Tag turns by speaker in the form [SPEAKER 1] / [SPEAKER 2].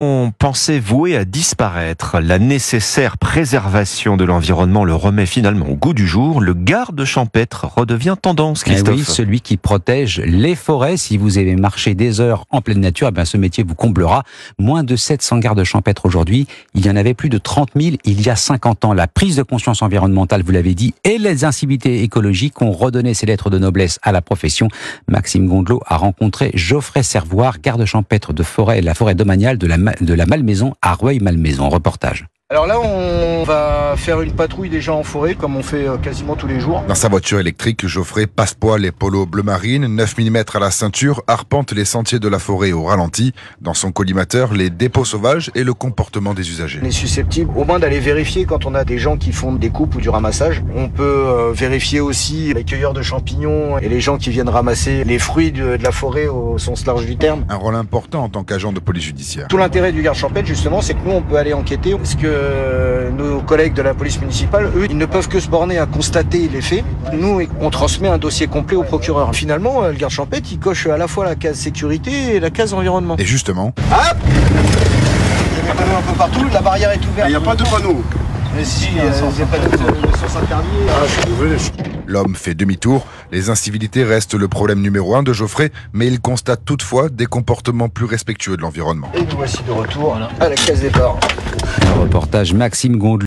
[SPEAKER 1] On pensait voué à disparaître. La nécessaire préservation de l'environnement le remet finalement au goût du jour. Le garde champêtre redevient tendance, Christophe.
[SPEAKER 2] Oui, celui qui protège les forêts. Si vous avez marché des heures en pleine nature, ce métier vous comblera. Moins de 700 gardes champêtres aujourd'hui. Il y en avait plus de 30 000 il y a 50 ans. La prise de conscience environnementale, vous l'avez dit, et les incivilités écologiques ont redonné ses lettres de noblesse à la profession. Maxime Gondelot a rencontré Geoffrey Servoire, garde champêtre de la forêt domaniale de la Malmaison à Rueil-Malmaison. Reportage.
[SPEAKER 3] Alors là, on va faire une patrouille déjà en forêt, comme on fait quasiment tous les jours.
[SPEAKER 4] Dans sa voiture électrique, Geoffrey passe-poil et polo bleu marine, 9 mm à la ceinture, arpente les sentiers de la forêt au ralenti. Dans son collimateur, les dépôts sauvages et le comportement des usagers.
[SPEAKER 3] On est susceptible au moins d'aller vérifier quand on a des gens qui font des coupes ou du ramassage. On peut vérifier aussi les cueilleurs de champignons et les gens qui viennent ramasser les fruits de la forêt au sens large du terme.
[SPEAKER 4] Un rôle important en tant qu'agent de police judiciaire.
[SPEAKER 3] Tout l'intérêt du garde champêtre, justement, c'est que nous, on peut aller enquêter parce que nos collègues de la police municipale, eux, ils ne peuvent que se borner à constater les faits. Nous, on transmet un dossier complet au procureur. Finalement, le garde champêtre, il coche à la fois la case sécurité et la case environnement.
[SPEAKER 4] Et justement...
[SPEAKER 3] Hop, il y a des panneaux un peu partout, la barrière est ouverte.
[SPEAKER 5] Il n'y a pas de panneau.
[SPEAKER 3] Mais si, il y a des panneaux de sens interdit.
[SPEAKER 5] Je suis désolé.
[SPEAKER 4] L'homme fait demi-tour. Les incivilités restent le problème numéro 1 de Geoffrey, mais il constate toutefois des comportements plus respectueux de l'environnement.
[SPEAKER 3] Et nous voici de retour à la case départ.
[SPEAKER 2] Un reportage Maxime Gondelot.